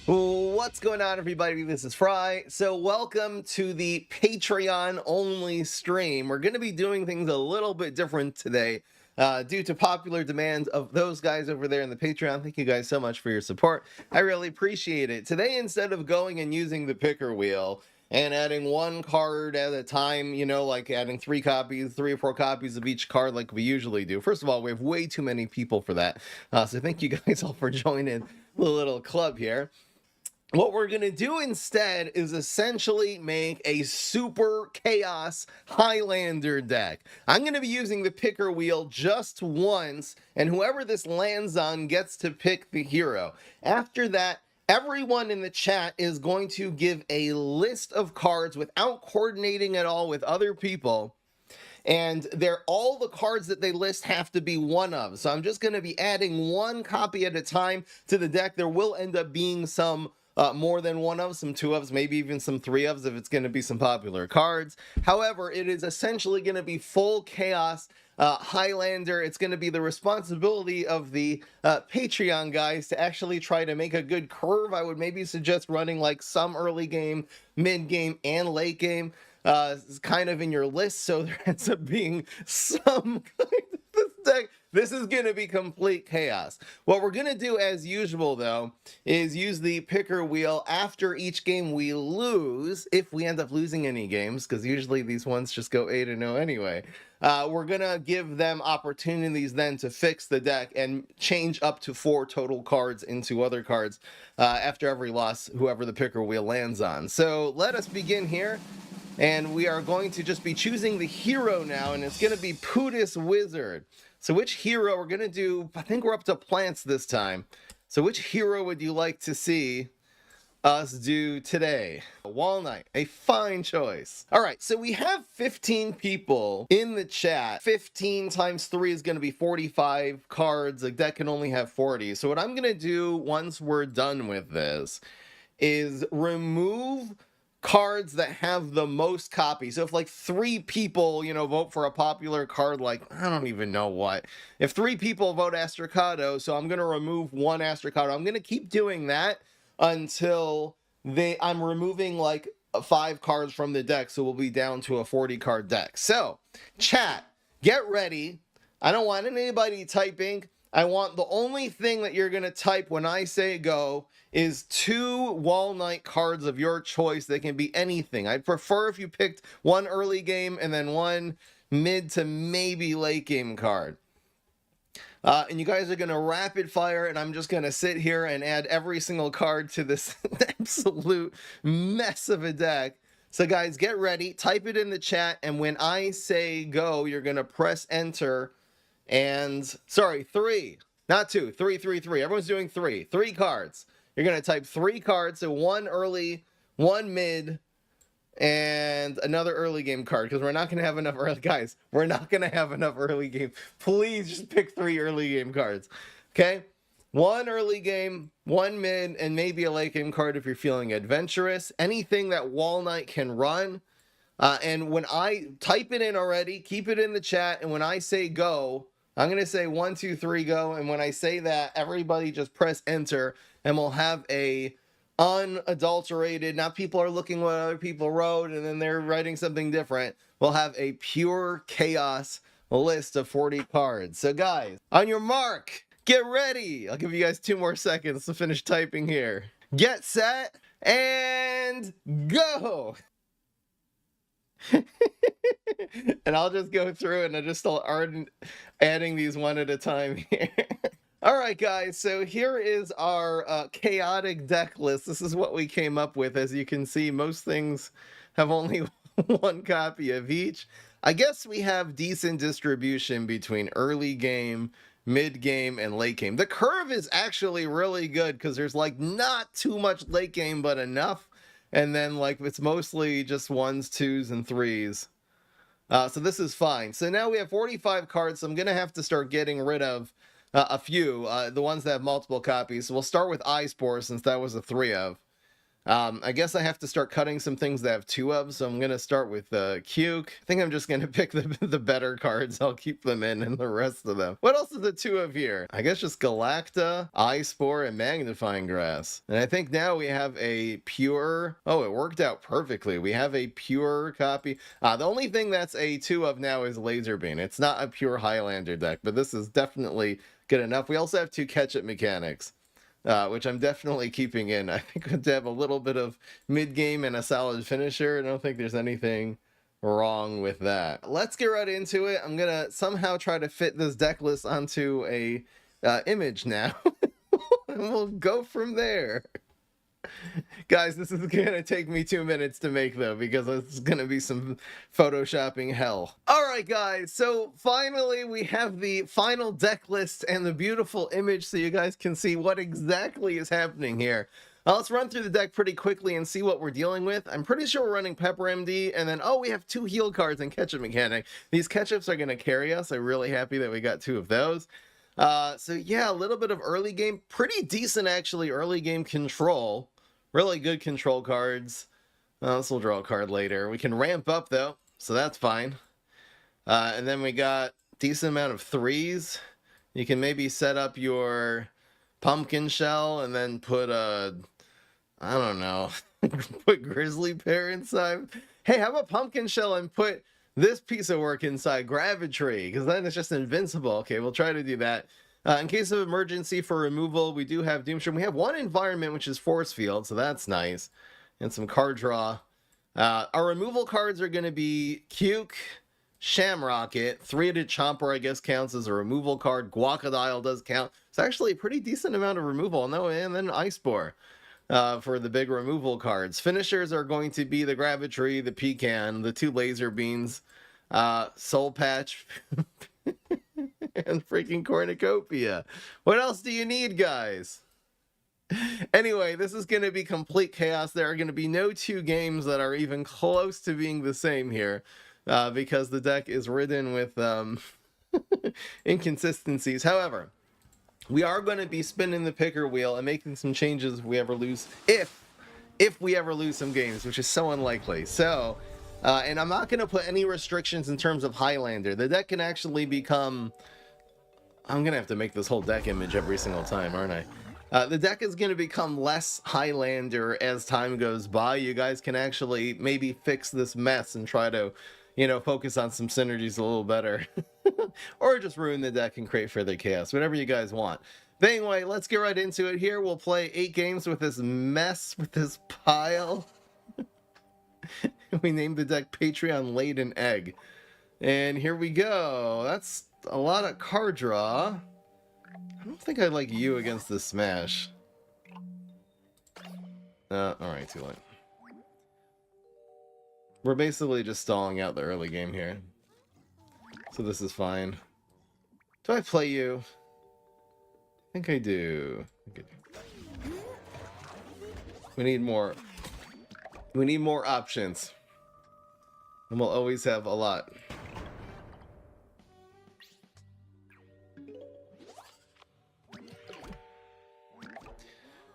What's going on, everybody? This is Fry. So welcome to the Patreon only stream. We're going to be doing things a little bit different today due to popular demand of those guys over there in the Patreon. Thank you guys so much for your support. I really appreciate it. Today, instead of going and using the picker wheel and adding one card at a time, you know, like adding three or four copies of each card like we usually do. First of all, we have way too many people for that. So thank you guys all for joining the little club here. What we're going to do instead is essentially make a super chaos Highlander deck. I'm going to be using the picker wheel just once, and whoever this lands on gets to pick the hero. After that, everyone in the chat is going to give a list of cards without coordinating at all with other people. And all the cards that they list have to be one of. So I'm just going to be adding one copy at a time to the deck. There will end up being some more than one of, some two ofs, maybe even some three ofs if it's going to be some popular cards. However, it is essentially going to be full chaos Highlander. It's going to be the responsibility of the Patreon guys to actually try to make a good curve. I would maybe suggest running like some early game, mid game, and late game kind of in your list, so there ends up being some kind of this deck. This is going to be complete chaos. What we're going to do, as usual, though, is use the picker wheel after each game we lose, if we end up losing any games, because usually these ones just go 8-0 anyway. We're going to give them opportunities then to fix the deck and change up to 4 total cards into other cards after every loss, whoever the picker wheel lands on. So let us begin here. And we are going to just be choosing the hero now, and it's going to be Pootis Wizard. So which hero we're going to do? I think we're up to plants this time. So which hero would you like to see us do today? Walnut, a fine choice. All right, so we have 15 people in the chat. 15 times 3 is going to be 45 cards. A deck can only have 40. So what I'm going to do once we're done with this is remove cards that have the most copies. So if like 3 people, you know, vote for a popular card, like, I don't even know what. If 3 people vote Astrocado, so I'm going to remove 1 Astrocado. I'm going to keep doing that until I'm removing like 5 cards from the deck, so we'll be down to a 40 card deck. So, chat, get ready. I don't want anybody typing. I want the only thing that you're going to type when I say go is 2 Walnut cards of your choice. They can be anything. I'd prefer if you picked 1 early game and then 1 mid to maybe late game card. And you guys are going to rapid fire, and I'm just going to sit here and add every single card to this absolute mess of a deck. So guys, get ready. Type it in the chat, and when I say go, you're going to press enter. And, sorry, 3, not 2, 3, 3, 3. Everyone's doing 3 cards. You're going to type 3 cards, so 1 early, 1 mid, and another early game card, because we're not going to have enough early, guys, we're not going to have enough early game. Please just pick 3 early game cards, okay? 1 early game, 1 mid, and maybe a late game card if you're feeling adventurous. Anything that Walnut can run. And when I type it in already, keep it in the chat, and when I say go, I'm going to say 1, 2, 3, go, and when I say that, everybody just press enter, and we'll have a unadulterated, not people are looking what other people wrote, and then they're writing something different. We'll have a pure chaos list of 40 cards. So guys, on your mark, get ready. I'll give you guys 2 more seconds to finish typing here. Get set, and go! And I'll just go through and I just start adding these one at a time here. All right, guys, so here is our chaotic deck list. This is what we came up with. As you can see, most things have only 1 copy of each. I guess we have decent distribution between early game, mid game, and late game. The curve is actually really good because there's like not too much late game, but enough. And then like it's mostly just 1s, 2s, and 3s. So this is fine. So now we have 45 cards. So I'm going to have to start getting rid of a few, the ones that have multiple copies. So we'll start with Eye Spore since that was a 3 of. I guess I have to start cutting some things that have 2 of, so I'm going to start with Cuke. I think I'm just going to pick the better cards. I'll keep them in and the rest of them. What else is the 2 of here? I guess just Galacta, Eye Spore, and Magnifying Grass. And I think now we have a pure... Oh, it worked out perfectly. We have a pure copy. The only thing that's a 2 of now is Laser Beam. It's not a pure Highlander deck, but this is definitely good enough. We also have 2 catch-up mechanics. Which I'm definitely keeping in. I think to have a little bit of mid-game and a solid finisher. I don't think there's anything wrong with that. Let's get right into it. I'm gonna somehow try to fit this deck list onto a image now. And we'll go from there. Guys, this is gonna take me 2 minutes to make though, because it's gonna be some photoshopping hell. All right, guys, so finally we have the final deck list and the beautiful image so you guys can see what exactly is happening here. Let's run through the deck pretty quickly and see what we're dealing with. I'm pretty sure we're running Pepper MD, and then, oh, we have 2 heal cards and Ketchup Mechanic. These Ketchups are gonna carry us. I'm really happy that we got 2 of those. So yeah, a little bit of early game, pretty decent actually, early game control. Really good control cards. This will draw a card later. We can ramp up though, so that's fine. And then we got decent amount of 3s. You can maybe set up your Pumpkin Shell and then put a, I don't know, put Grizzly Pear inside. Hey, how about Pumpkin Shell and put this piece of work inside Gravitry? Because then it's just invincible. Okay, we'll try to do that. In case of emergency for removal, we do have Doomstream. We have 1 environment, which is Force Field, so that's nice. And some card draw. Our removal cards are going to be Cuke, Shamrocket, 3-headed Chomper, I guess, counts as a removal card. Guacodile does count. It's actually a pretty decent amount of removal. No, and then Ice Spore for the big removal cards. Finishers are going to be the Gravitry, the Pecan, the 2 Laser Beans, Soul Patch, and freaking Cornucopia. What else do you need, guys? Anyway, this is going to be complete chaos. There are going to be no 2 games that are even close to being the same here, because the deck is ridden with inconsistencies. However, we are going to be spinning the picker wheel and making some changes if we ever lose, if we ever lose some games, which is so unlikely. So, and I'm not going to put any restrictions in terms of Highlander. The deck can actually become... I'm going to have to make this whole deck image every single time, aren't I? The deck is going to become less Highlander as time goes by. You guys can actually maybe fix this mess and try to, you know, focus on some synergies a little better. Or just ruin the deck and create further chaos. Whatever you guys want. But anyway, let's get right into it here. We'll play 8 games with this mess, with this pile. We named the deck Patreon Laid an Egg. And here we go. That's a lot of card draw. I don't think I like you against the Smash. Alright, too late. We're basically just stalling out the early game here. So this is fine. Do I play you? I think I do. We need more. We need more options. And we'll always have a lot.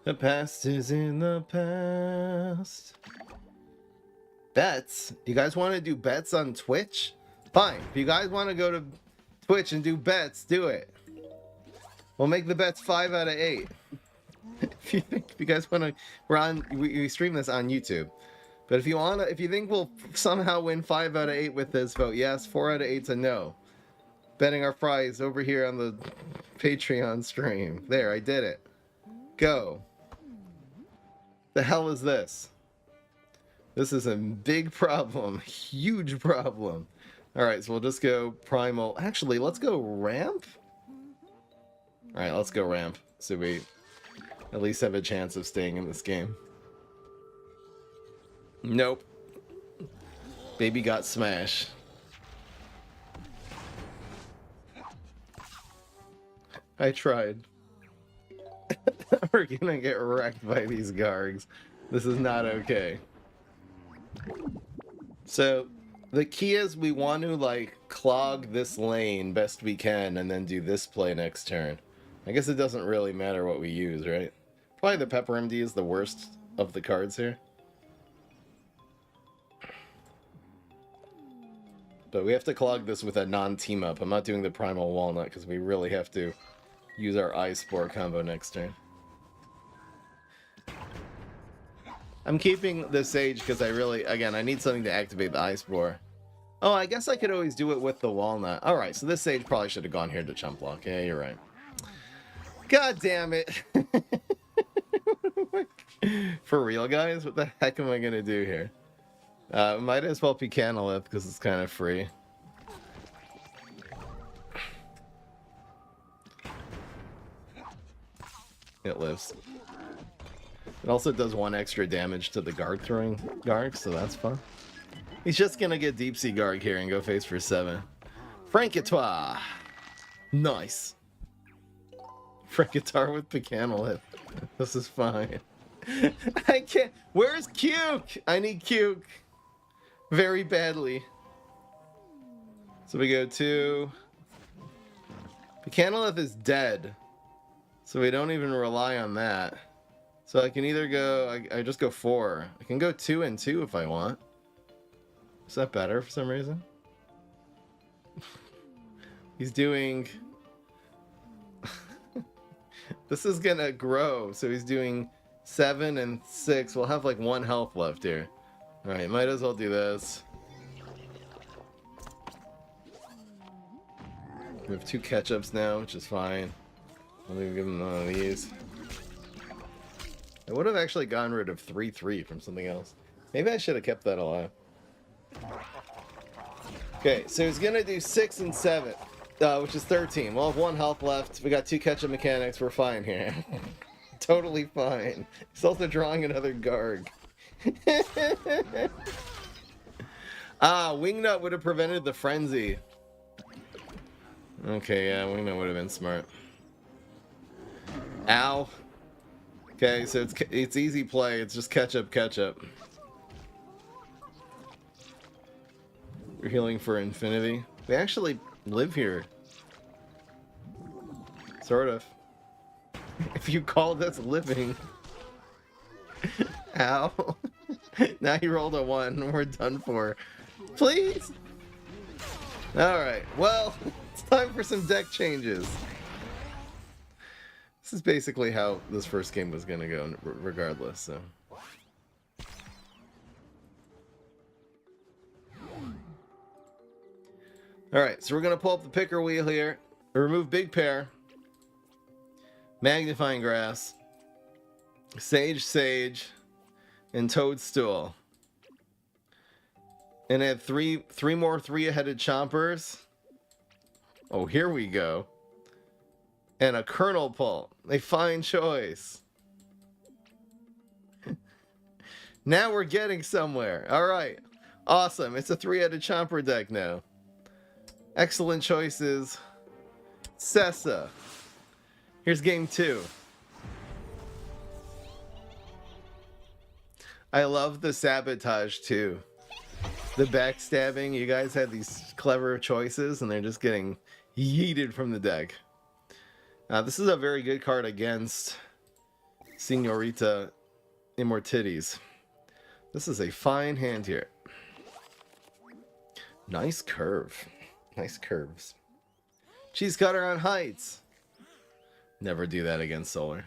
The past is in the past. Bets? You guys want to do bets on Twitch? Fine. If you guys want to go to Twitch and do bets, do it. We'll make the bets 5 out of 8. If you guys want to, we stream this on YouTube. But if you think we'll somehow win 5 out of 8 with this vote, yes. 4 out of 8's a no. Betting our prize over here on the Patreon stream. There, I did it. Go. The hell is this? This is a big problem. Huge problem. Alright, so we'll just go primal. Actually, let's go ramp? Alright, let's go ramp. So we at least have a chance of staying in this game. Nope. Baby got smashed. I tried. We're gonna get wrecked by these Gargs. This is not okay. So, the key is we want to, like, clog this lane best we can and then do this play next turn. I guess it doesn't really matter what we use, right? Probably the Pepper MD is the worst of the cards here. But we have to clog this with a non-team up. I'm not doing the Primal Walnut because we really have to use our Ice Spore combo next turn. I'm keeping the Sage because I really, again, I need something to activate the Ice Spore. Oh, I guess I could always do it with the Walnut. Alright, so this Sage probably should have gone here to chump block. Yeah, you're right. God damn it. For real, guys? What the heck am I going to do here? Might as well be Canalith because it's kind of free. It lives. It also does 1 extra damage to the Garg throwing Garg, so that's fun. He's just gonna get Deep Sea Garg here and go face for 7. Frankatois! Nice. Frankatar with Picanolith. This is fine. I can't. Where's Cuke? I need Cuke. Very badly. So we go to... Picanolith is dead. So we don't even rely on that. So I can either go... I just go 4. I can go 2 and 2 if I want. Is that better for some reason? He's doing... This is gonna grow. So he's doing 7 and 6. We'll have like 1 health left here. Alright, might as well do this. We have 2 catch-ups now, which is fine. I'll even give him one of these. I would have actually gotten rid of 3-3 from something else. Maybe I should have kept that alive. Okay, so he's gonna do 6 and 7, which is 13. We'll have 1 health left. We got 2 catch-up mechanics. We're fine here. Totally fine. He's also drawing another Garg. Wingnut would have prevented the frenzy. Okay, yeah, Wingnut would have been smart. Ow. Okay, so it's easy play. It's just catch up. We're healing for infinity. We actually live here. Sort of. If you call this living. Ow. Now he rolled a 1. We're done for. Please? Alright, well, it's time for some deck changes. This is basically how this first game was going to go, regardless, so. Alright, so we're going to pull up the picker wheel here. Remove Big Pear. Magnifying Grass. Sage. And Toadstool. And add three more 3-headed chompers. Oh, here we go. And a Kernel Pull. A fine choice. Now we're getting somewhere. Alright. Awesome. It's a 3-headed chomper deck now. Excellent choices. Sessa. Here's game 2. I love the sabotage too. The backstabbing. You guys had these clever choices and they're just getting yeeted from the deck. This is a very good card against Senorita Immortities. This is a fine hand here. Nice curve. Nice curves. Cheese cutter on heights. Never do that against Solar.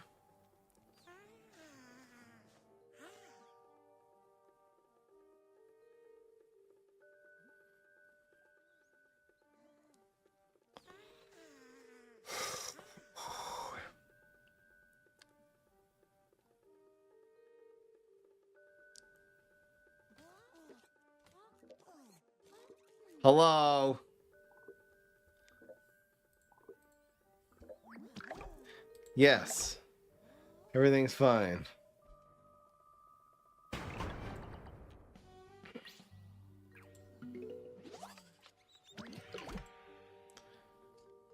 Hello. Yes. Everything's fine.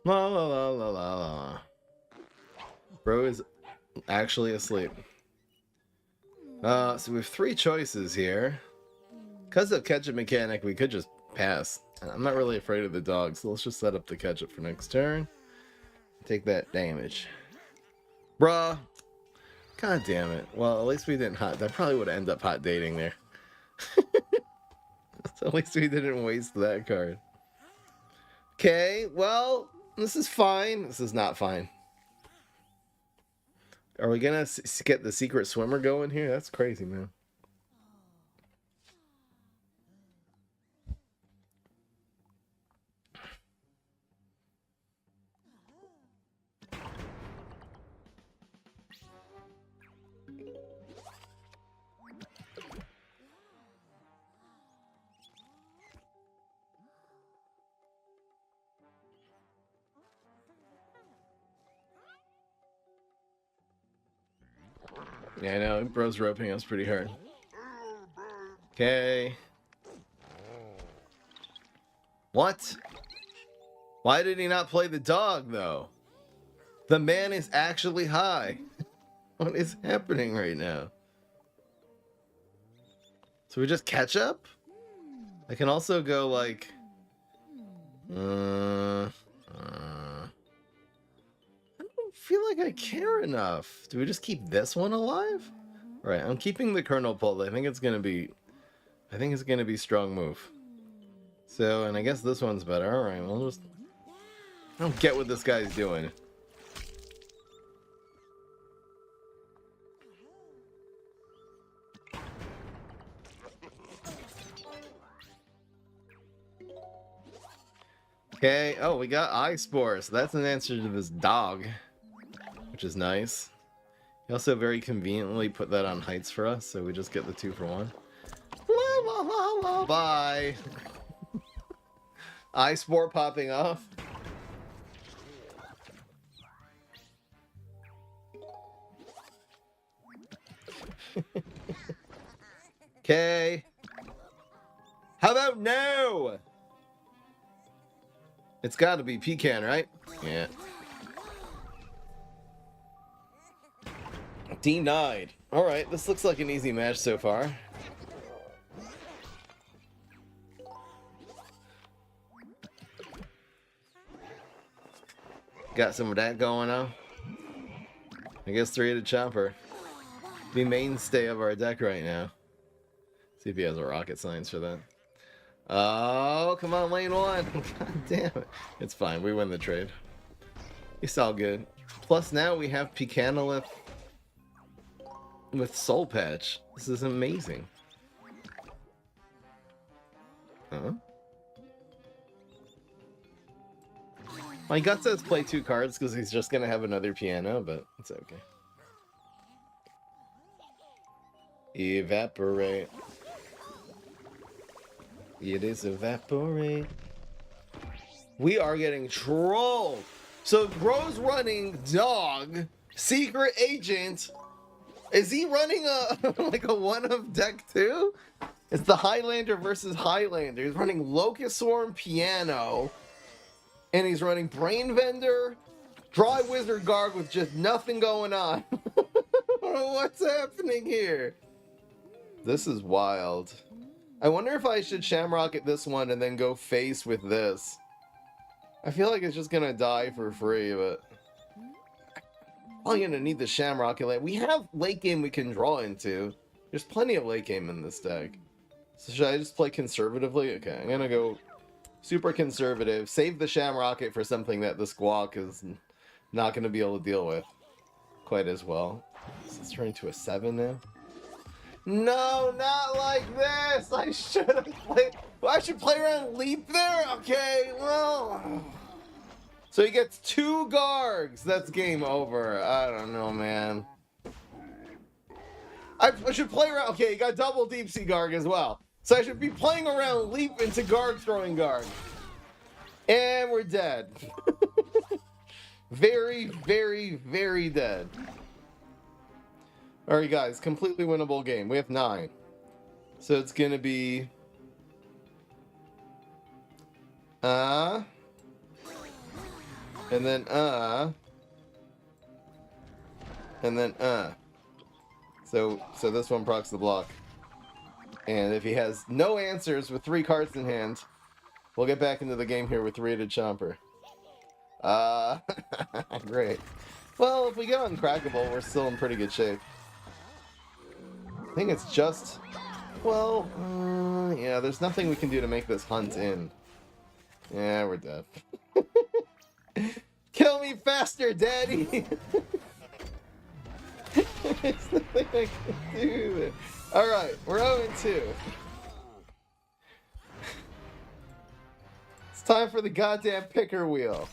La la la la la la. Bro is actually asleep. So we have 3 choices here. Because of catch-up mechanic, we could just pass. I'm not really afraid of the dog, so let's just set up the catch-up for next turn. Take that damage. Bruh. God damn it. Well, at least we didn't hot. That probably would end up hot dating there. So at least we didn't waste that card. Okay, well, this is fine. This is not fine. Are we gonna get the secret swimmer going here? That's crazy, man. Yeah, I know. Bro's roping us pretty hard. Okay. What? Why did he not play the dog, though? The man is actually high. What is happening right now? So we just catch up? I can also go like... I don't feel like I care enough. Do we just keep this one alive? Right, I'm keeping the Colonel pulled. I think it's gonna be strong move. So, and I guess this one's better. Alright, we'll just... I don't get what this guy's doing. Okay, oh, we got eye spore, so that's an answer to this dog, which is nice. He also very conveniently put that on heights for us, so we just get the 2 for 1. La, la, la, la. Bye. Eye spore popping off. Okay. How about no? It's got to be pecan, right? Yeah. Denied. Alright, this looks like an easy match so far. Got some of that going on. I guess 3-headed chopper. The mainstay of our deck right now. See if he has a rocket science for that. Oh, come on, lane 1. God damn it. It's fine. We win the trade. It's all good. Plus, now we have Pecanolith with Soul Patch. This is amazing. Huh? My gut says play 2 cards because he's just going to have another piano, but it's okay. Evaporate. It is evaporate. We are getting trolled. So Bro's running dog, secret agent. Is he running a like a one of deck 2? It's the Highlander versus Highlander. He's running Locust Swarm piano, and he's running Brain Vendor, Dry Wizard Garg with just nothing going on. What's happening here? This is wild. I wonder if I should Shamrock at this one and then go face with this. I feel like it's just gonna die for free, but... I'm gonna need the Shamrock. We have late game we can draw into. There's plenty of late game in this deck. So should I just play conservatively? Okay, I'm gonna go super conservative. Save the Shamrock for something that the Squawk is not gonna be able to deal with quite as well. So it's turning to a 7 now. No, not like this! I should have played... I should play around Leap there? Okay, well... So he gets 2 Gargs. That's game over. I don't know, man. I should play around... Okay, he got double Deep Sea Garg as well. So I should be playing around Leap into Garg throwing Garg. And we're dead. Very, very, very dead. Alright guys, completely winnable game. We have 9. So it's gonna be... And then And then So this one procs the block. And if he has no answers with 3 cards in hand, we'll get back into the game here with 3-headed Chomper. Great. Well, if we get uncrackable, we're still in pretty good shape. I think it's just... Well, yeah, there's nothing we can do to make this hunt in. Yeah, we're dead. Kill me faster, Daddy! There's nothing I can do. Alright, we're 0-2. It's time for the goddamn picker wheel.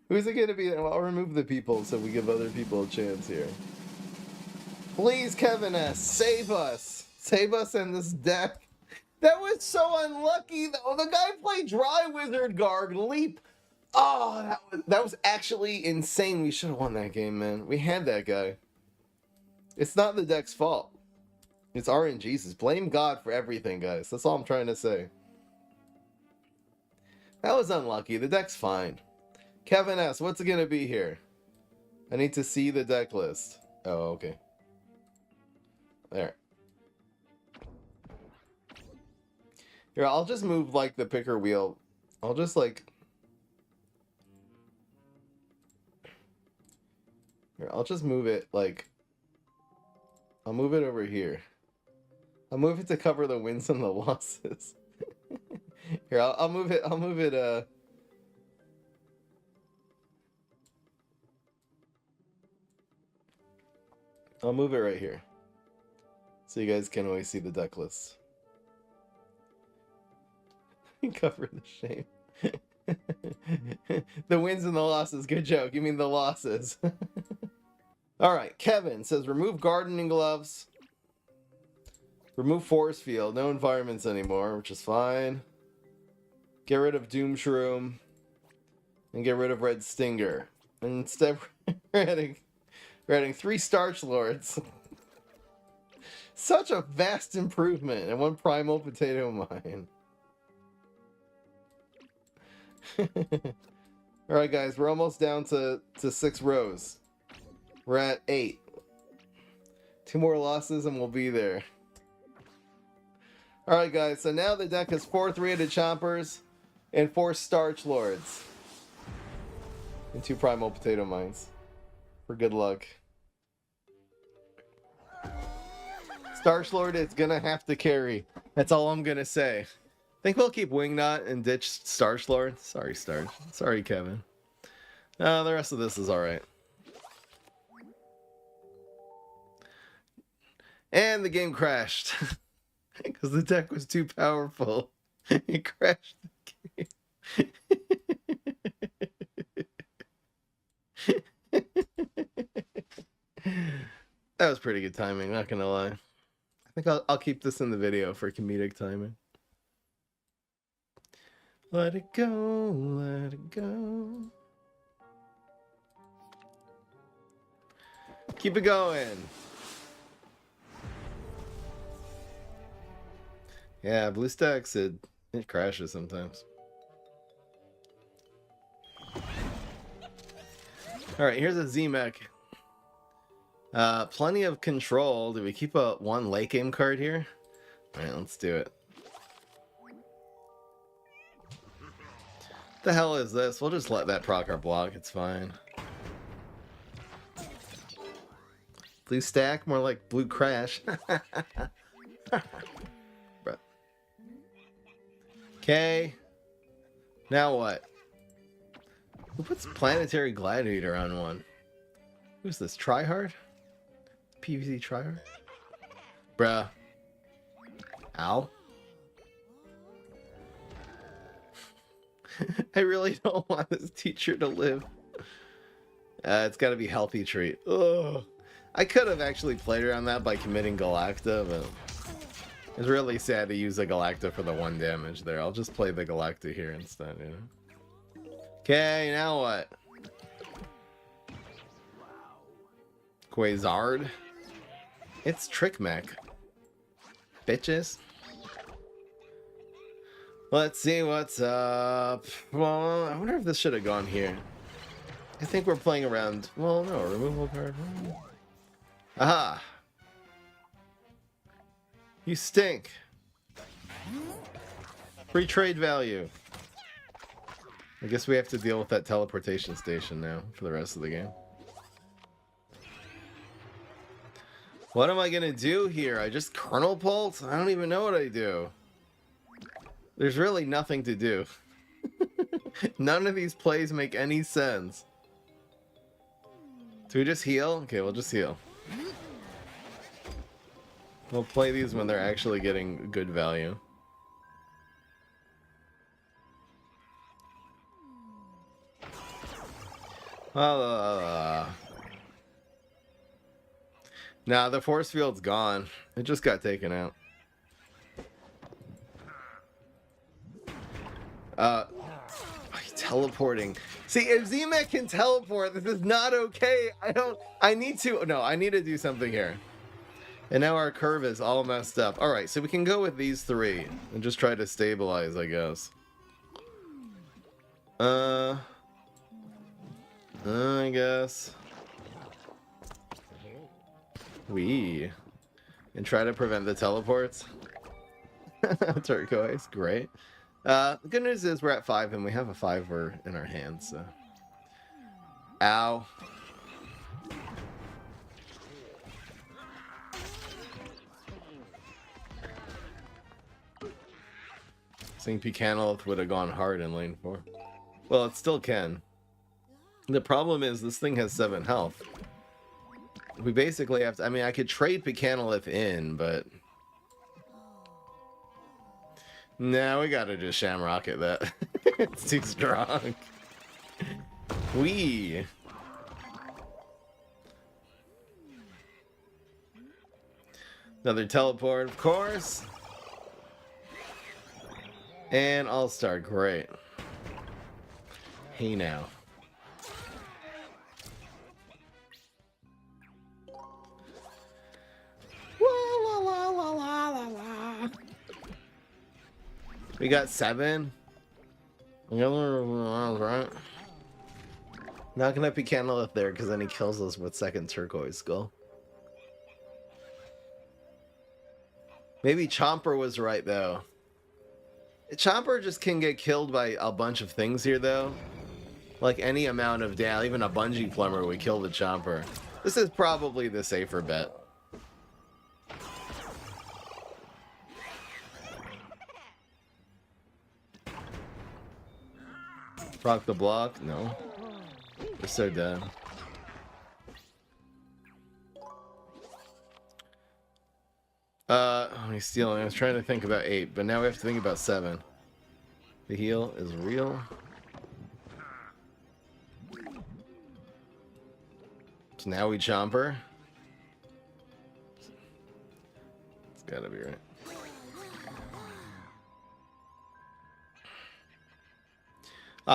Who's it gonna be? Well, I'll remove the people so we give other people a chance here. Please, Kevin S, save us! Save us in this deck. That was so unlucky. The guy played Dry Wizard Guard Leap. Oh, that was actually insane. We should have won that game, man. We had that guy. It's not the deck's fault. It's RNG's. Blame God for everything, guys. That's all I'm trying to say. That was unlucky. The deck's fine. Kevin S, what's it gonna be here? I need to see the deck list. Oh, okay. There. Here, I'll just move, like, the picker wheel. I'll just, like... Here, I'll just move it, like... I'll move it over here. I'll move it to cover the wins and the losses. Here, I'll move it, I'll move it, I'll move it right here. So you guys can always see the deck list. Cover the shame. The wins and the losses. Good joke. You mean the losses. Alright, Kevin says remove gardening gloves. Remove force field. No environments anymore, which is fine. Get rid of Doom Shroom. And get rid of Red Stinger. And instead we're adding 3 Starch Lords. Such a vast improvement. And 1 Primal Potato Mine. Alright guys, we're almost down to 6 rows. We're at 8. 2 more losses and we'll be there. Alright guys, so now the deck has 4 3-headed chompers and 4 Starch Lords. And 2 Primal Potato Mines. For good luck. Starch Lord is gonna have to carry. That's all I'm gonna say. I think we'll keep Wingnut and ditch Starch Lord. Sorry, Starch. Sorry, Kevin. The rest of this is alright. And the game crashed. Because the deck was too powerful. It crashed the game. That was pretty good timing, not gonna lie. I think I'll keep this in the video for comedic timing. Let it go, let it go. Keep it going. Yeah, BlueStacks, it crashes sometimes. Alright, here's a Z-Mech. Plenty of control. Do we keep a 1 late game card here? Alright, let's do it. What the hell is this? We'll just let that proc our block, it's fine. Blue stack, more like blue crash. Okay. Now what? Who puts Planetary Gladiator on one? Who's this? Tryhard? PvZ Tryhard? Bruh. Ow. I really don't want this teacher to live. It's gotta be Healthy Treat. Ugh. I could have actually played around that by committing Galacta, but it's really sad to use a Galacta for the 1 damage there. I'll just play the Galacta here instead, you know? Okay, now what? Quasard? It's Trick Mech. Bitches. Let's see what's up. Well, I wonder if this should have gone here. I think we're playing around. Well, no, removal card. Aha! You stink. Free trade value. I guess we have to deal with that teleportation station now for the rest of the game. What am I gonna do here? I just kernel pulse? I don't even know what I do. There's really nothing to do. None of these plays make any sense. Do we just heal? Okay, we'll just heal. We'll play these when they're actually getting good value. Nah, the force field's gone. It just got taken out. Teleporting. See, if Z-Mech can teleport, this is not okay. I need to do something here. And now our curve is all messed up. Alright, so we can go with these three and just try to stabilize, I guess. I guess. And try to prevent the teleports. Turquoise, great. The good news is we're at 5 and we have a 5er in our hands, so. Ow. I think Pecanolith would have gone hard in lane 4. Well, it still can. The problem is this thing has 7 health. We basically have to, I mean, I could trade Pecanolith in, but... No, we gotta just Shamrocket that. It's too strong. Another teleport, of course. And All-Star, great. Hey now. We got 7. Right. Not gonna Pecanolith there because then he kills us with second turquoise skull. Maybe Chomper was right though. Chomper just can get killed by a bunch of things here though. Like any amount of damage, even a bungee plumber would kill the Chomper. This is probably the safer bet. Rock the block? No. We're so dead. He's stealing. I was trying to think about 8, but now we have to think about 7. The heal is real. So now we Chomper. It's gotta be right.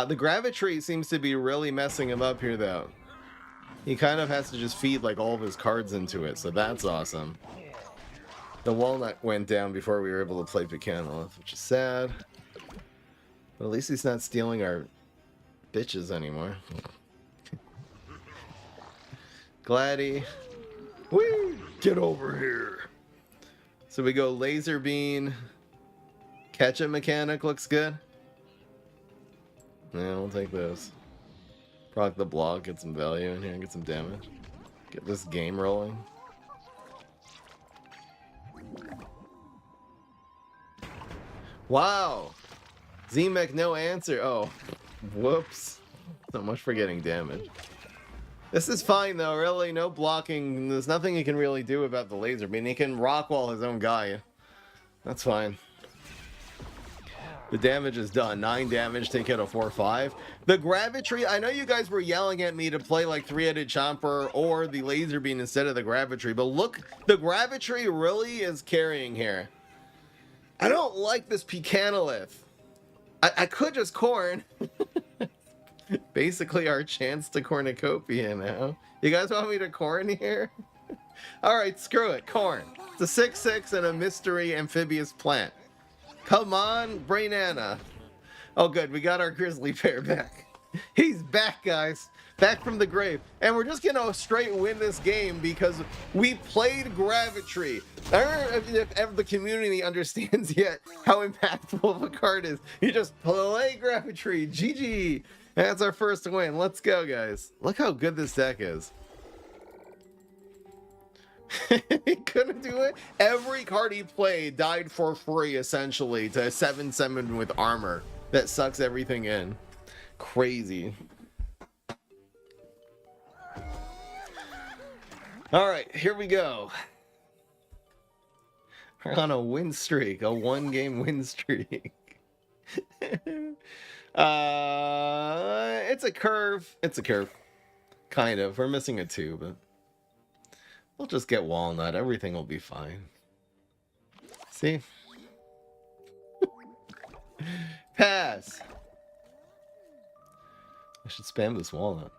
The Gravitry seems to be really messing him up here, though. He kind of has to just feed, like, all of his cards into it, so that's awesome. The Walnut went down before we were able to play Pecanolith, which is sad. But at least he's not stealing our bitches anymore. Gladdy. Whee! Get over here! So we go Laser Beam. Ketchup Mechanic looks good. Yeah, we'll take those. Proc the block, get some value in here, and get some damage. Get this game rolling. Wow! Z-Mech, no answer. Oh, whoops. So much for getting damage. This is fine though, really. No blocking. There's nothing he can really do about the laser. I mean, he can Rockwall his own guy. That's fine. The damage is done. 9 damage, take out a 4-5. The Gravitry, I know you guys were yelling at me to play like 3-headed Chomper or the Laser Beam instead of the Gravitry, but look, the Gravitry really is carrying here. I don't like this Pecanolith. I could just Corn. Basically our chance to Cornucopia now. You guys want me to Corn here? Alright, screw it, Corn. It's a 6-6 and a mystery amphibious plant. Come on, Brainana. Oh, good. We got our grizzly bear back. He's back, guys. Back from the grave. And we're just going to straight win this game because we played Gravitry. I don't know if the community understands yet how impactful of a card is. You just play Gravitry. GG. That's our first win. Let's go, guys. Look how good this deck is. He couldn't do it. Every card he played died for free, essentially, to 7/7 with armor that sucks everything in. Crazy. All right, here we go. We're on a win streak, a 1-game win streak. It's a curve. It's a curve. Kind of. We're missing a 2, but we'll just get walnut. Everything will be fine. See? Pass. I should spam this walnut.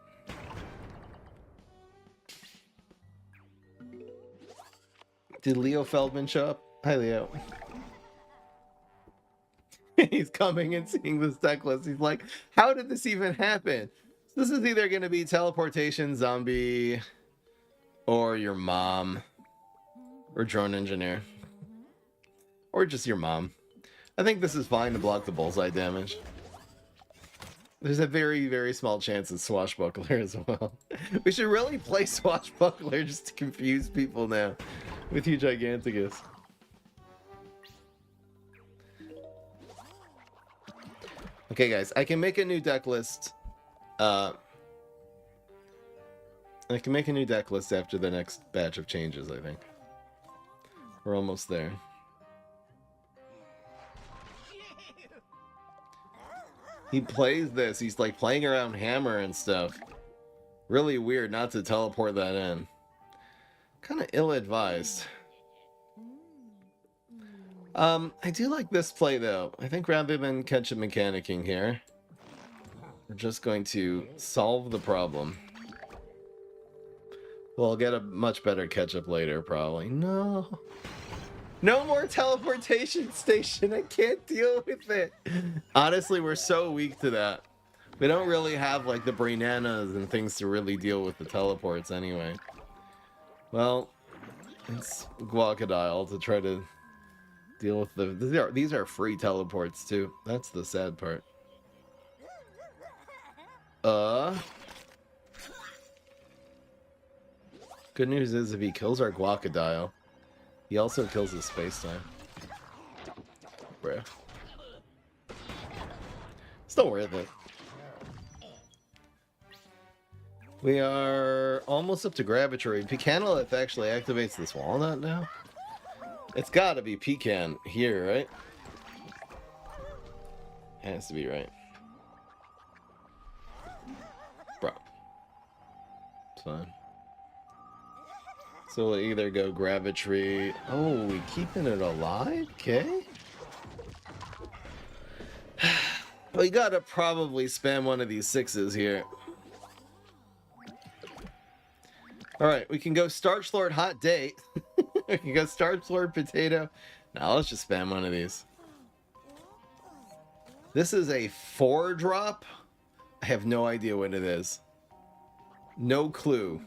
Did Leo Feldman show up? Hi, Leo. He's coming and seeing this deck list. He's like, how did this even happen? So this is either going to be teleportation, zombie, or your mom, or drone engineer, or just your mom. I think this is fine to block the bullseye damage. There's a very, very small chance of Swashbuckler as well. We should really play Swashbuckler just to confuse people now with you Giganticus. Okay, guys, I can make a new deck list. I can make a new deck list after the next batch of changes, I think. We're almost there. He plays this. He's like playing around Hammer and stuff. Really weird not to teleport that in. Kind of ill-advised. I do like this play though. I think rather than ketchup mechanicking here, we're just going to solve the problem. We'll get a much better ketchup later, probably. No. No more teleportation station. I can't deal with it. Honestly, we're so weak to that. We don't really have like the Brainanas and things to really deal with the teleports anyway. Well, it's Guacadile to try to deal with the... These are free teleports too. That's the sad part. Good news is if he kills our Guacadile, he also kills his space-time. Bruh. Still worth it. We are almost up to Gravitory. Pecanolith actually activates this walnut now? It's gotta be Pecan here, right? Has to be, right? Bro. It's fine. So we'll either go Gravitory. Oh, we keeping it alive? Okay. We gotta probably spam one of these 6s here. Alright, we can go Starch Lord Hot Date. We can go Starch Lord Potato. Now let's just spam one of these. This is a 4-drop. I have no idea what it is. No clue.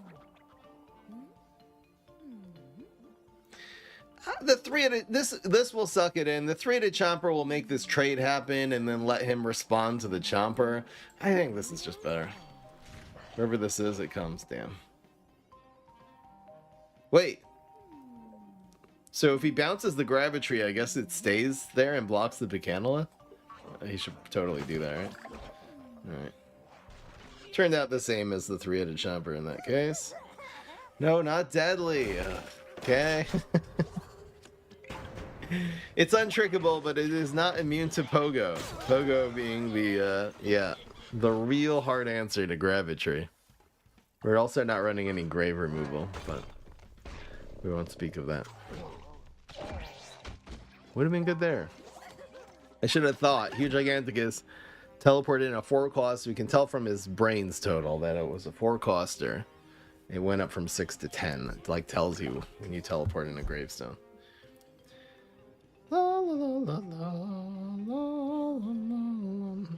The 3-headed, this will suck it in. The 3-headed Chomper will make this trade happen and then let him respond to the Chomper. I think this is just better. Wherever this is, it comes. Damn. Wait. So if he bounces the Gravitory, I guess it stays there and blocks the Pecanolith? He should totally do that, right? Alright. Turned out the same as the 3-headed Chomper in that case. No, not deadly. Okay. It's untrickable, but it is not immune to Pogo. Pogo being the, the real hard answer to Gravitory. We're also not running any grave removal, but we won't speak of that. Would have been good there. I should have thought. Huge Giganticus teleported in a 4-cost. We can tell from his brains total that it was a 4-coster. It went up from 6 to 10. It like tells you when you teleport in a gravestone.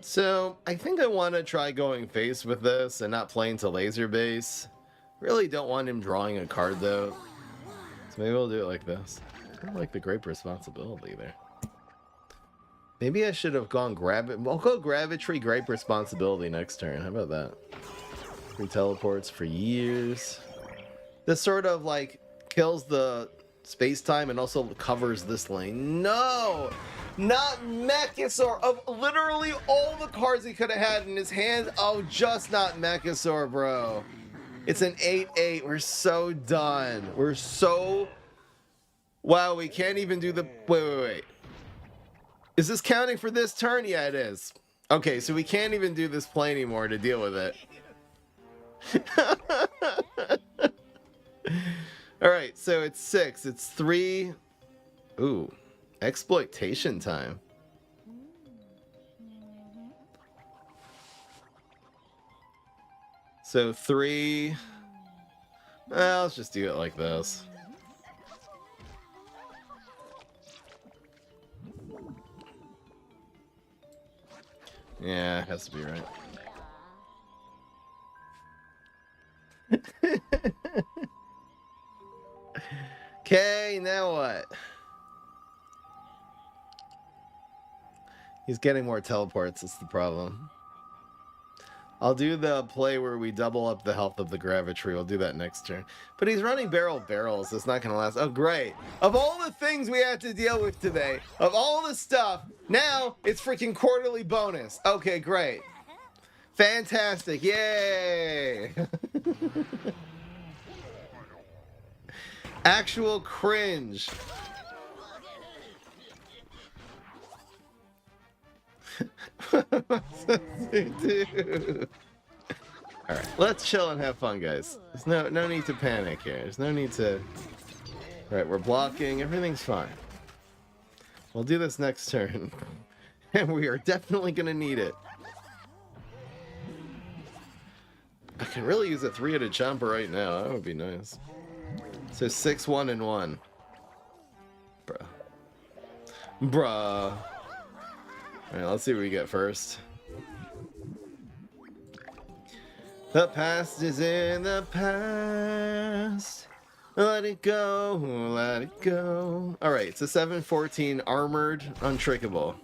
So I think I want to try going face with this and not playing to laser base. Really don't want him drawing a card though. So maybe we'll do it like this. I don't like the Grape Responsibility there. Maybe I should have gone I'll go Gravitory Grape Responsibility next turn. How about that? Free teleports for years. This sort of like kills the space-time and also covers this lane. No! Not Mechasaur! Of literally all the cards he could have had in his hand, oh, just not Mechasaur, bro. It's an 8-8. We're so done. We're so... Wow, we can't even do the... Wait. Is this counting for this turn? Yeah, it is. Okay, so we can't even do this play anymore to deal with it. Alright, so it's 6. It's 3. Ooh. Exploitation time. So 3. Well, let's just do it like this. Yeah, it has to be right. Okay, now what? He's getting more teleports, that's the problem. I'll do the play where we double up the health of the Gravitry. We'll do that next turn. But he's running barrels. It's not going to last. Oh, great. Of all the things we have to deal with today, of all the stuff, now it's freaking quarterly bonus. Okay, great. Fantastic. Yay. Actual cringe. Dude. All right, let's chill and have fun, guys. There's no need to panic here. There's no need to. All right, we're blocking. Everything's fine. We'll do this next turn, and we are definitely gonna need it. I can really use a 3-headed Chomper right now. That would be nice. So 6, 1, and 1. Bruh. Alright, let's see what we get first. The past is in the past. Let it go, let it go. Alright, it's a 7/14 armored untrickable.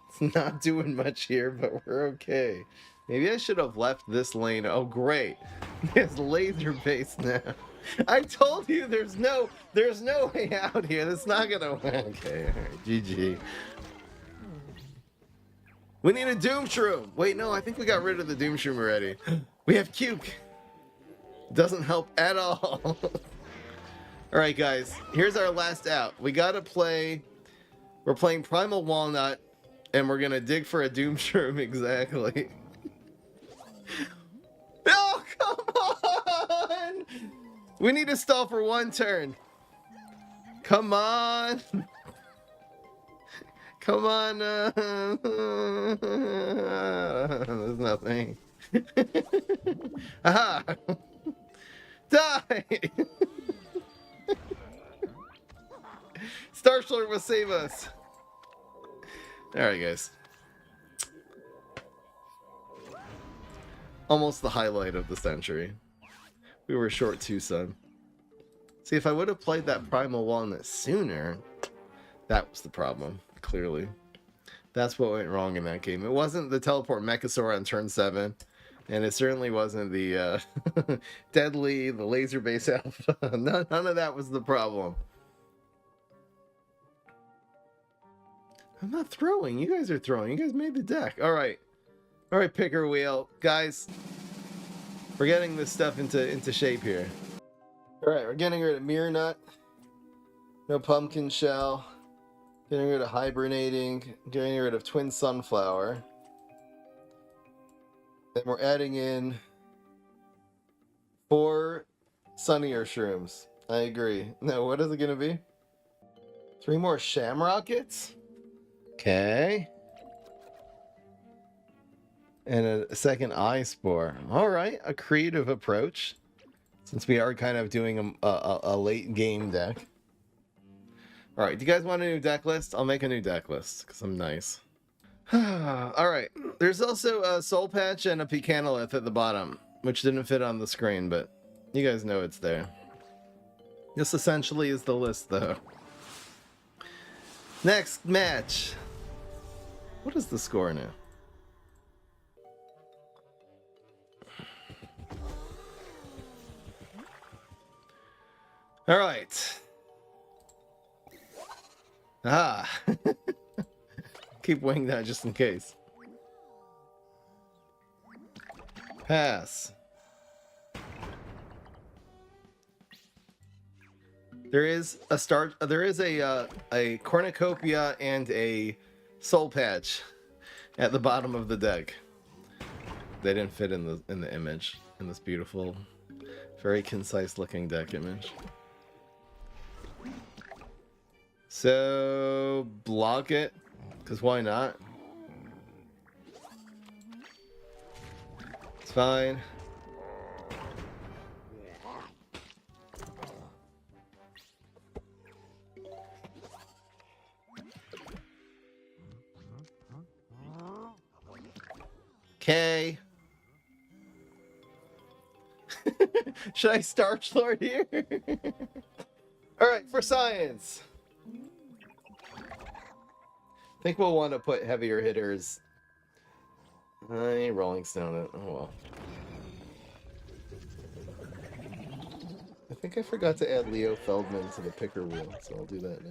It's not doing much here, but we're okay. Maybe I should have left this lane. Oh, great. It's laser based now. I told you there's no way out here. That's not gonna work. Okay, alright, GG. We need a Doom Shroom. Wait, no, I think we got rid of the Doom Shroom already. We have Cuke. Doesn't help at all. Alright, guys. Here's our last out. We gotta play... We're playing Primal Walnut, and we're gonna dig for a Doom Shroom, exactly. Oh, come on! We need to stall for one turn. Come on! Come on! There's nothing. Aha! Die! Starslord will save us. Alright, guys. Almost the highlight of the century. We were short 2, son. See, if I would have played that Primal Walnut sooner, that was the problem, clearly. That's what went wrong in that game. It wasn't the teleport Mechasaur on turn 7, and it certainly wasn't the deadly, the laser base alpha. None of that was the problem. I'm not throwing. You guys are throwing. You guys made the deck. All right. All right, picker wheel. Guys, we're getting this stuff into shape here. All right, we're getting rid of Mirror Nut. No Pumpkin Shell. Getting rid of Hibernating. Getting rid of Twin Sunflower. Then we're adding in 4 Sunnier Shrooms. I agree. No, what is it going to be? 3 more Shamrockets? Okay. And a second Eye Spore. All right, a creative approach. Since we are kind of doing a late game deck. All right, do you guys want a new deck list? I'll make a new deck list because I'm nice. All right, there's also a Soul Patch and a Pecanolith at the bottom, which didn't fit on the screen, but you guys know it's there. This essentially is the list, though. Next match. What is the score now? All right. Ah. Keep weighing that just in case. Pass. There is a a cornucopia and a soul patch at the bottom of the deck. They didn't fit in the image, in this beautiful, very concise looking deck image. So block it, because why not? It's fine. Okay. Should I Starch Lord here? Alright, for science. I think we'll want to put heavier hitters. Rolling Stone it. Oh well. I think I forgot to add Leo Feldman to the picker wheel, so I'll do that now.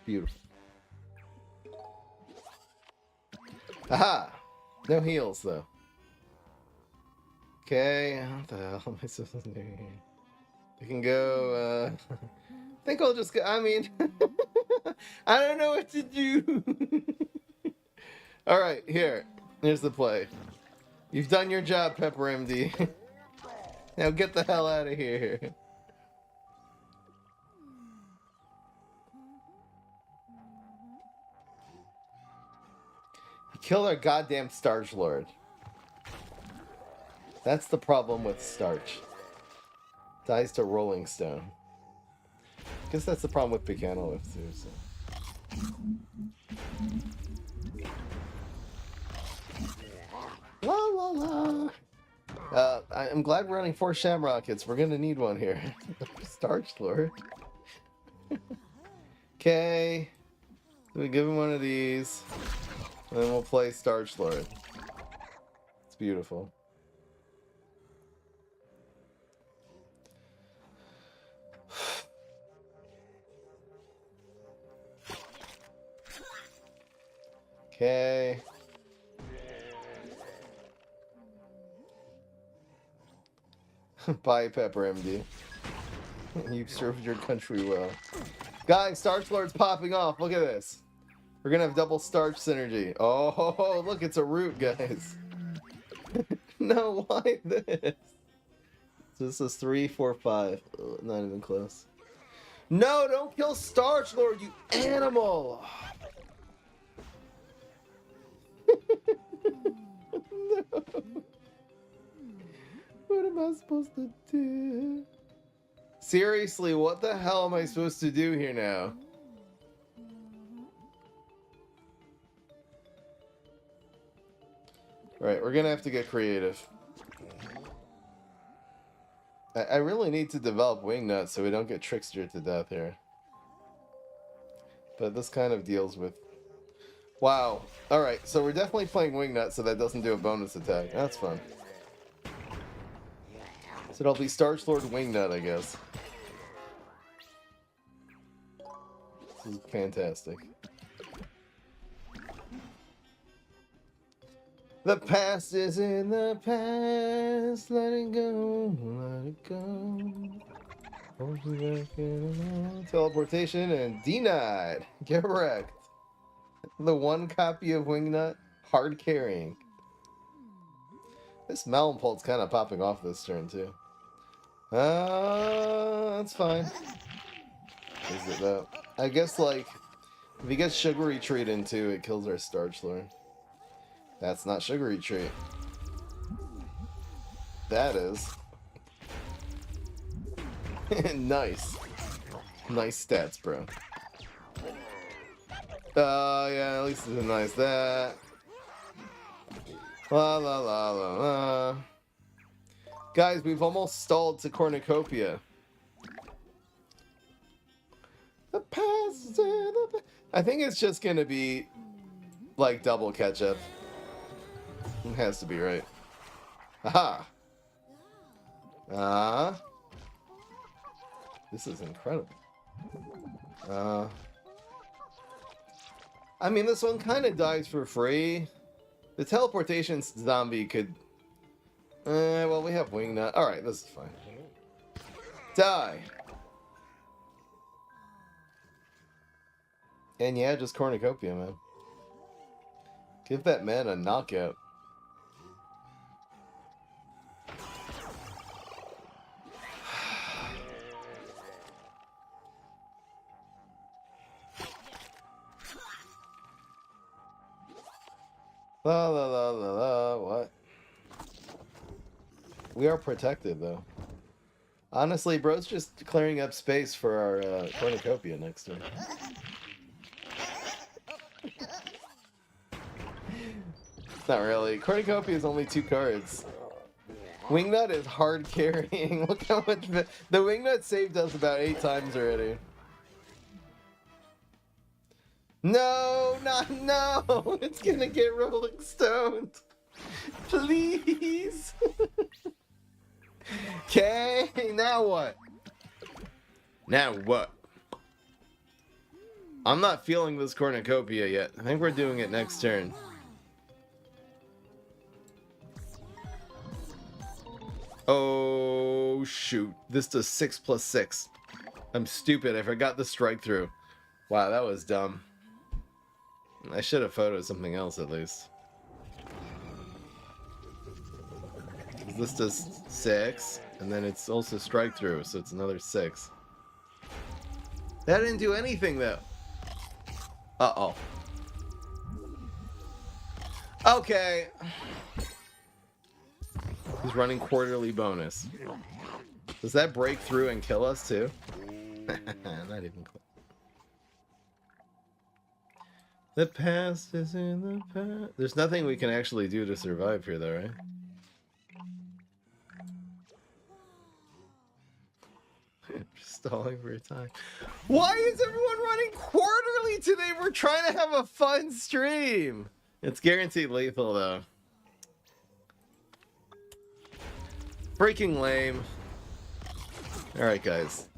Beautiful. Aha! No heals, though. Okay, what the hell am I supposed to do here? I can go, I think I'll just go, I mean, I don't know what to do. Alright, here's the play. You've done your job, Pepper MD. Now get the hell out of here. Kill our goddamn Starch Lord. That's the problem with Starch. Dies to Rolling Stone. I guess that's the problem with Picano too, so. La la la. I'm glad we're running 4 Shamrockets. We're gonna need one here. Starch Lord. Okay. We give him one of these. And then we'll play Starch Lord. It's beautiful. Okay. Bye, Pepper MD. You've served your country well. Guys, Starch Lord's popping off. Look at this. We're gonna have double starch synergy. Oh, look, it's a root, guys. No, why this? So this is 3, 4, 5. Oh, not even close. No, don't kill Starch Lord, you animal! No. What am I supposed to do? Seriously, what the hell am I supposed to do here now? Right, we're gonna have to get creative. I really need to develop Wingnut so we don't get Trickster to death here. But this kind of deals with... Wow. Alright, so we're definitely playing Wingnut so that doesn't do a bonus attack. That's fun. So it'll be Starch Lord Wingnut, I guess. This is fantastic. The past is in the past, let it go, let it go. Teleportation and denied. Get wrecked. The one copy of Wingnut, hard carrying. This Melon Pult's kind of popping off this turn too. That's fine. Is it though? I guess like if he gets Sugary Treat into it kills our Starch Lord. That's not Sugary Treat. That is. Nice. Nice stats, bro. Yeah, at least it denies that. La la la la la. Guys, we've almost stalled to Cornucopia. The past. I think it's just gonna be like double ketchup. It has to be right. Aha! This is incredible. I mean, this one kind of dies for free. The teleportation zombie could... well, we have Wingnut. Alright, this is fine. Die! And yeah, just cornucopia, man. Give that man a knockout. La la la la la, what? We are protected, though. Honestly, bro's just clearing up space for our cornucopia next turn. Not really. Cornucopia is only 2 cards. Wingnut is hard carrying. Look how much... The Wingnut saved us about 8 times already. No, not no. It's gonna get Rolling Stoned. Please. Okay, now what? Now what? I'm not feeling this cornucopia yet. I think we're doing it next turn. Oh, shoot. This does 6+6. I'm stupid. I forgot the strike through. Wow, that was dumb. I should have photoed something else at least. This does 6, and then it's also strike through, so it's another 6. That didn't do anything though. Uh-oh. Okay. He's running quarterly bonus. Does that break through and kill us too? Not even close. The past is in the past. There's nothing we can actually do to survive here though, right? Just stalling for your time. Why is everyone running quarterly today? We're trying to have a fun stream. It's guaranteed lethal though. Freaking lame. Alright guys.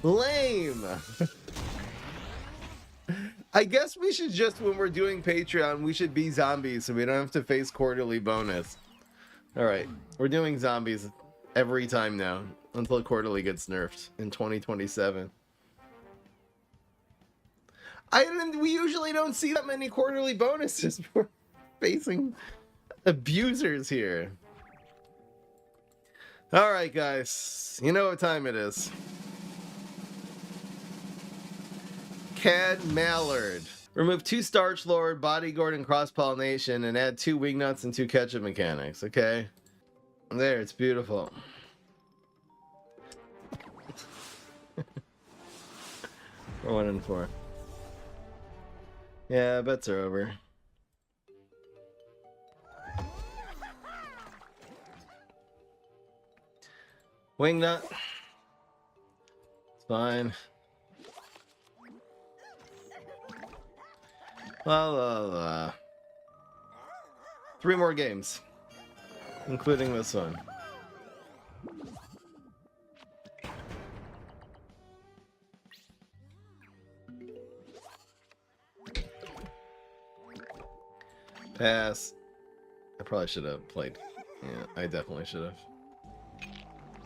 Lame. I guess we should just, when we're doing Patreon, we should be zombies so we don't have to face quarterly bonus. Alright, we're doing zombies every time now until quarterly gets nerfed in 2027. We usually don't see that many quarterly bonuses. We're facing abusers here. Alright guys, you know what time it is. Cad Mallard. Remove 2 Starch Lord, Bodyguard, and Cross Pollination, and add 2 Wingnuts and 2 Ketchup mechanics. Okay, there, it's beautiful. We're 1 and 4. Yeah, bets are over. Wingnut. It's fine. La la la. 3 more games, including this one. Pass. I probably should have played. Yeah, I definitely should have.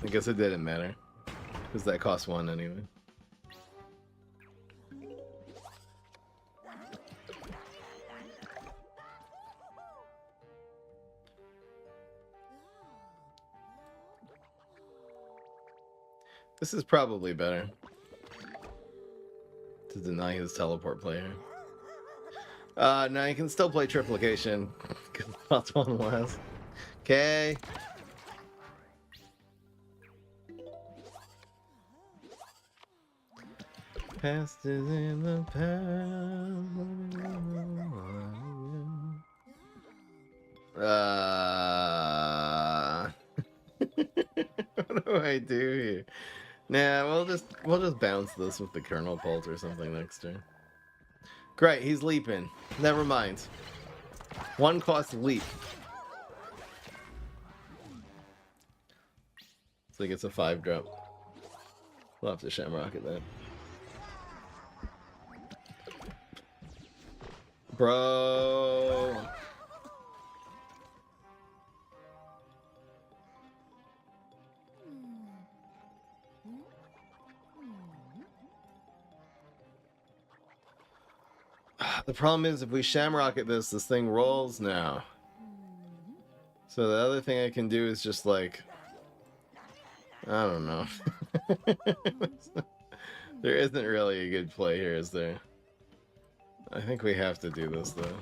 I guess it didn't matter, because that cost 1 anyway. This is probably better to deny his teleport player. No, you can still play Triplication. That's 1 less. Okay. Past is in the past. What do I do here? Nah, we'll just bounce this with the Kernel Pulse or something next turn. Great, he's leaping. Never mind. One cost leap. So he gets a 5-drop. We'll have to Shamrock it then. Bro. The problem is if we Shamrock at this thing rolls now. So the other thing I can do is just like, I don't know. There isn't really a good play here, is there? I think we have to do this though.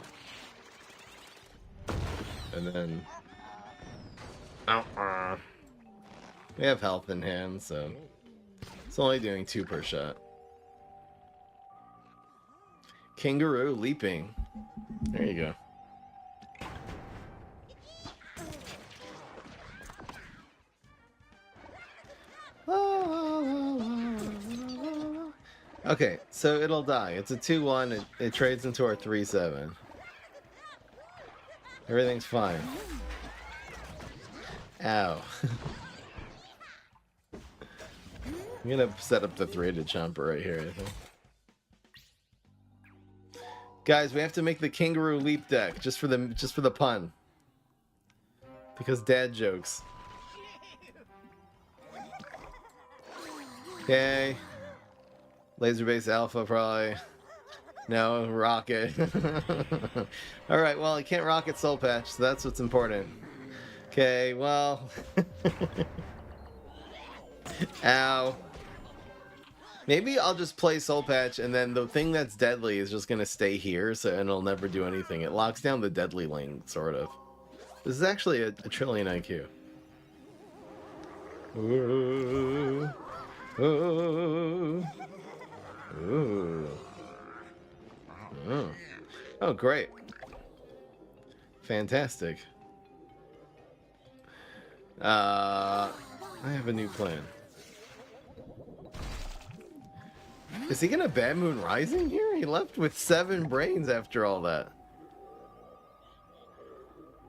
And then we have health in hand, so it's only doing 2 per shot. Kangaroo leaping. There you go. Okay, so it'll die. It's a 2-1. It trades into our 3-7. Everything's fine. Ow. I'm gonna set up the 3-headed chomper right here, I think. Guys, we have to make the kangaroo leap deck just for the pun. Because dad jokes. Okay. Laser base alpha probably. No, rocket. Alright, well, he can't rocket soul patch, so that's what's important. Okay, well. Ow. Maybe I'll just play Soul Patch, and then the thing that's deadly is just gonna stay here, so and it'll never do anything. It locks down the deadly lane, sort of. This is actually a trillion IQ. Ooh. Ooh. Ooh. Oh. Oh, great. Fantastic. I have a new plan. Is he gonna Bad Moon Rising here? He left with 7 brains after all that.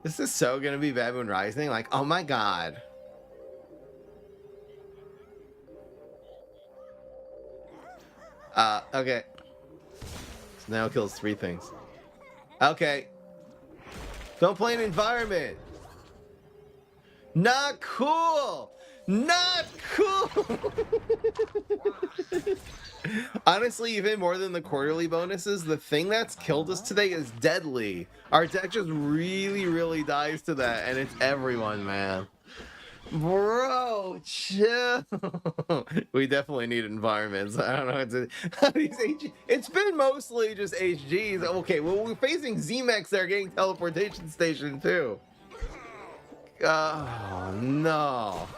This is so gonna be Bad Moon Rising? Like, oh my god. Okay. So now it kills 3 things. Okay. Don't play an environment. Not cool. Not cool. Honestly, even more than the quarterly bonuses, the thing that's killed us today is deadly. Our deck just really dies to that, and it's everyone, man. Bro, chill. We definitely need environments. I don't know what to. It's been mostly just HGs. Okay, well, we're facing Z-Mechs that are getting teleportation station too. Oh no.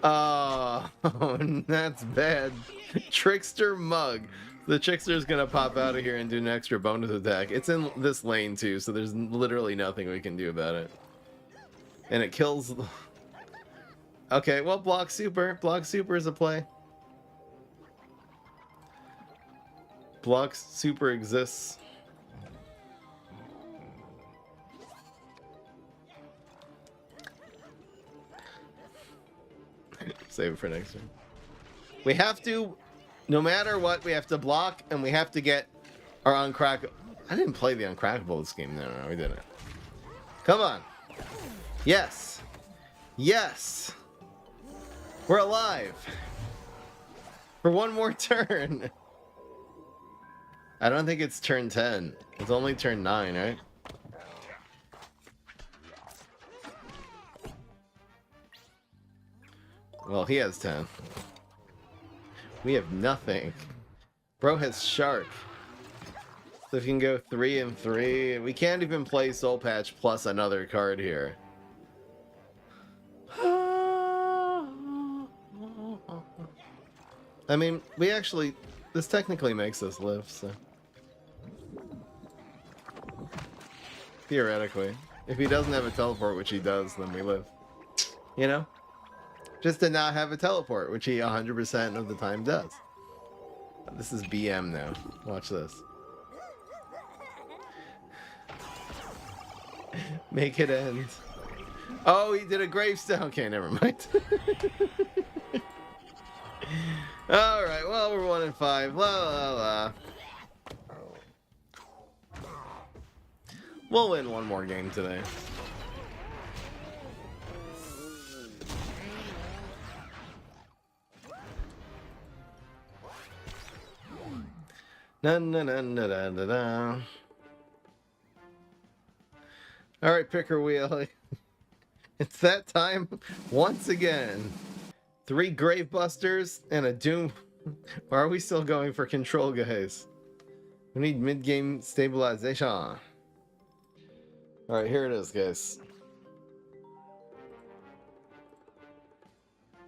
Oh, that's bad. Trickster Mug. The Trickster's gonna pop out of here and do an extra bonus attack. It's in this lane too, so there's literally nothing we can do about it. And it kills... Okay, well, Block Super. Block Super is a play. Block Super exists. Save it for next time. We have to, no matter what, we have to block and we have to get our uncrack. I didn't play the uncrackable this game. No, we didn't. Come on. Yes. Yes. We're alive. For one more turn. I don't think it's turn 10. It's only turn 9, right? Well, he has 10. We have nothing. Bro has Shark. So if you can go 3 and 3, we can't even play Soul Patch plus another card here. I mean, we actually... This technically makes us live, so... Theoretically. If he doesn't have a teleport, which he does, then we live. You know? Just to not have a teleport, which he 100% of the time does. This is BM now. Watch this. Make it end. Oh, he did a gravestone. Okay, never mind. All right. Well, we're 1 and 5. La la la. We'll win one more game today. Na na na na na na na. All right, picker wheel. It's that time once again. 3 grave busters and a doom. Why are we still going for control, guys? We need mid-game stabilization. All right, here it is, guys.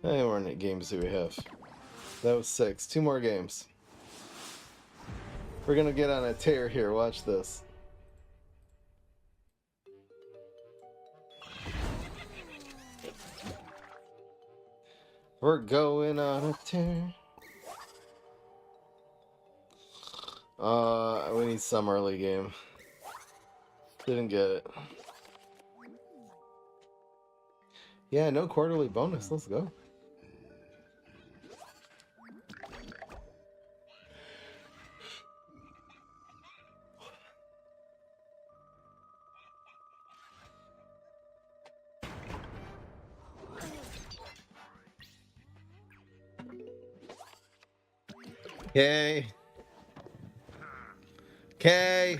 How many more games do we have? That was 6. 2 more games. We're gonna get on a tear here. Watch this. We're going on a tear. We need some early game. Didn't get it. Yeah, no quarterly bonus. Let's go. Okay. Okay.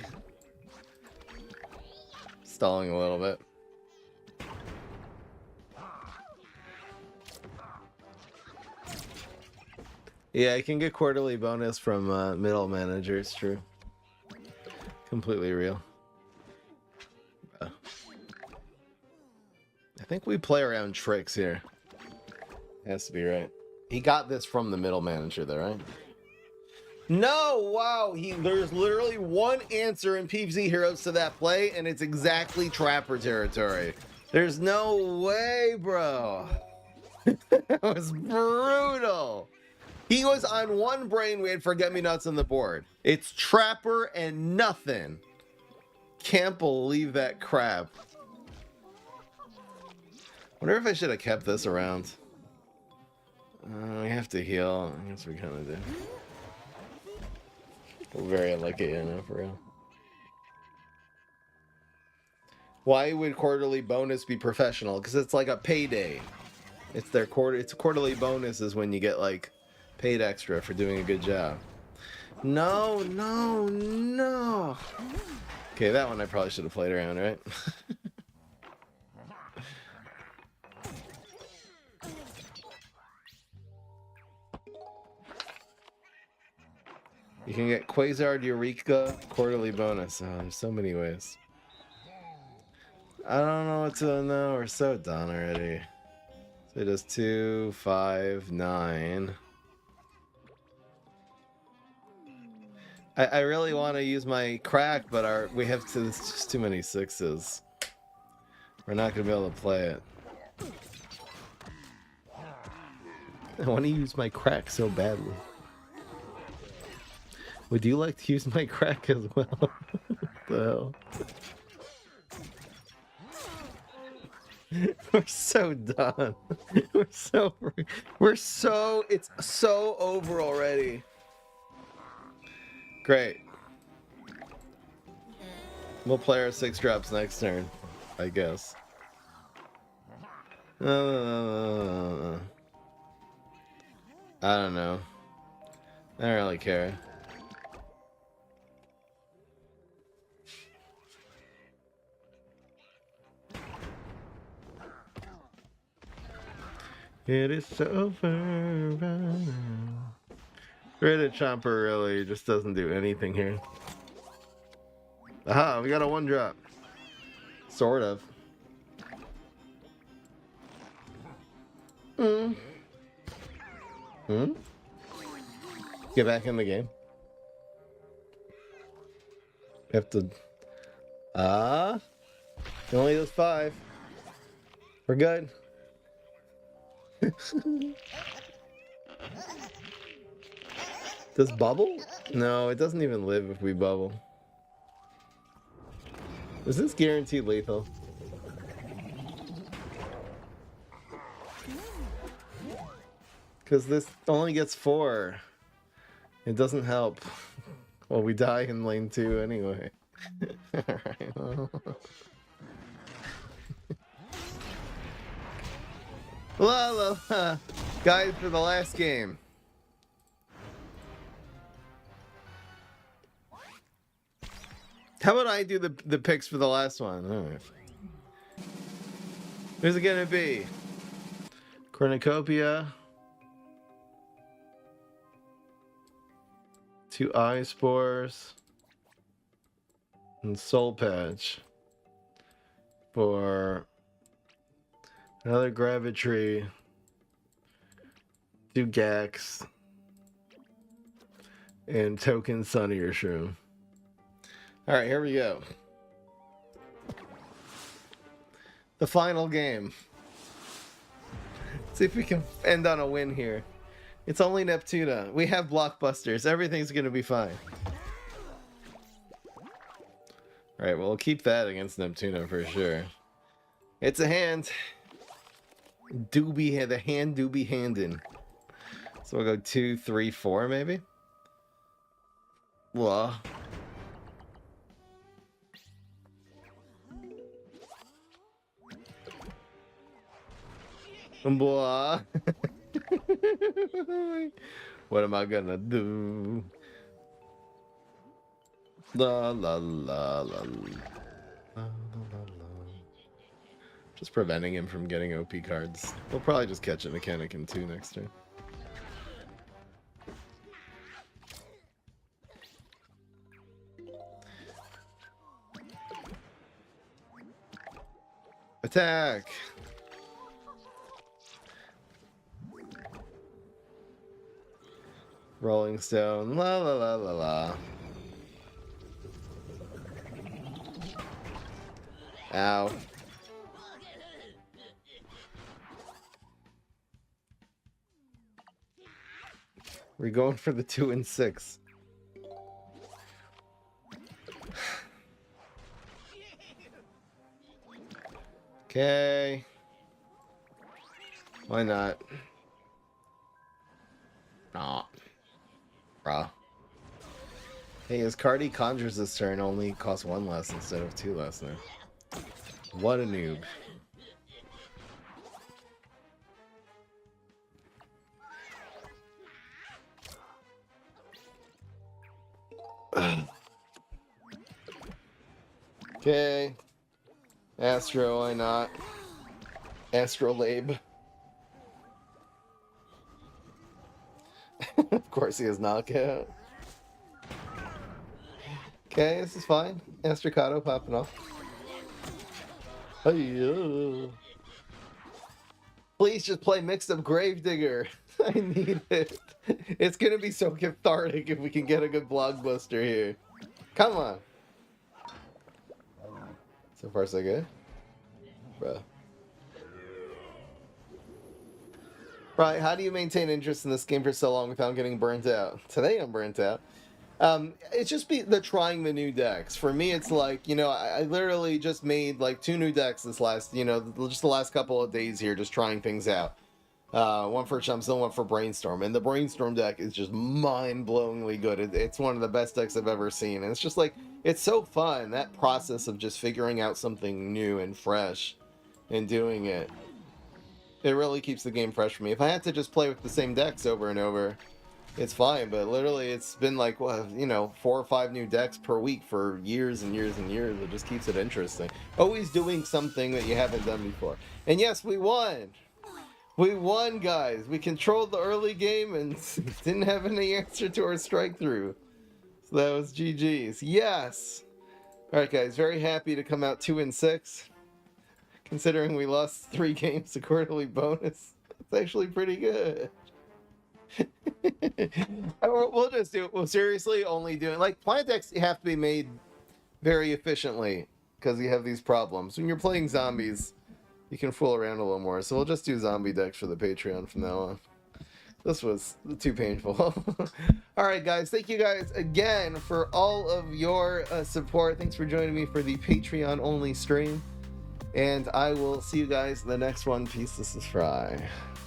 Stalling a little bit. Yeah, I can get quarterly bonus from middle managers, true. Completely real. I think we play around tricks here. Has to be right. He got this from the middle manager there, right? No, wow. There's literally one answer in PvZ Heroes to that play, and it's exactly Trapper territory. There's no way, bro. That was brutal. He was on one brain, we had Forget-Me-Nots on the board. It's Trapper and nothing. Can't believe that crap. Wonder if I should have kept this around. We have to heal. I guess we kind of do. We're very unlucky, you know, for real. Why would quarterly bonus be professional? Because it's like a payday. It's their quarterly bonus is when you get like paid extra for doing a good job. No, no, no. Okay, that one I probably should have played around, right? You can get Quasar Eureka quarterly bonus. Oh, there's so many ways. I don't know what to know. We're so done already. So it does 2, 5, 9. I really want to use my crack, but we have to. It's just too many 6s. We're not gonna be able to play it. I want to use my crack so badly. Would you like to use my crack as well? What the hell? We're so done. It's so over already. Great. We'll play our 6 drops next turn, I guess. I don't know. I don't really care. It is over right now. Rated Chomper really just doesn't do anything here. Aha, we got a 1-drop. Sort of. Get back in the game. You have to... It only does 5. We're good. Does bubble? No, it doesn't even live if we bubble. Is this guaranteed lethal? Because this only gets 4. It doesn't help. Well, we die in lane 2 anyway. Alright, well. La la la. Guide for the last game. How about I do the picks for the last one? Alright. Who's it gonna be? Cornucopia. 2 eye spores. And soul patch. For another gravitry. 2 gax. And token sunnier shroom. Alright, here we go. The final game. Let's see if we can end on a win here. It's only Neptuna. We have blockbusters. Everything's gonna be fine. Alright, well, we'll keep that against Neptuna for sure. It's a hand. The hand do be handing. So we'll go 2, 3, 4 maybe? Whoa. Blah. What am I gonna do? La la la la la la la. Just preventing him from getting OP cards. We'll probably just catch a mechanic in 2 next turn. Attack! Rolling Stone, la la la la la. Ow. We're going for the 2 and 6. Okay. Why not? Nah. Bruh. Hey, his card he conjures this turn only costs 1 less instead of 2 less now. What a noob. Okay. Astro, why not? Astrolabe. Of course he has knockout. Okay, this is fine. Astrocado popping off. Hey, please just play mixed up Gravedigger. I need it. It's gonna be so cathartic if we can get a good blockbuster here. Come on. So far so good. Bruh. Right, how do you maintain interest in this game for so long without getting burnt out? Today I'm burnt out. It's just the trying the new decks. For me, it's like, you know, I literally just made like 2 new decks this last, you know, just the last couple of days here, just trying things out. One for Chumsel, one for Brainstorm. And the Brainstorm deck is just mind-blowingly good. It's one of the best decks I've ever seen. And it's just like, it's so fun, that process of just figuring out something new and fresh and doing it. It really keeps the game fresh for me. If I had to just play with the same decks over and over, it's fine. But literally, it's been like, well, you know, 4 or 5 new decks per week for years and years and years. It just keeps it interesting. Always doing something that you haven't done before. And yes, we won! We won, guys! We controlled the early game and didn't have any answer to our strike through. So that was GG's. Yes! Alright, guys, very happy to come out 2 and 6. Considering we lost 3 games to quarterly bonus, it's actually pretty good. We'll just do it. We'll seriously only do it. Like, plant decks have to be made very efficiently because you have these problems. When you're playing zombies, you can fool around a little more. So we'll just do zombie decks for the Patreon from now on. This was too painful. All right, guys. Thank you guys again for all of your support. Thanks for joining me for the Patreon only stream. And I will see you guys in the next one. Peace. This is Fry.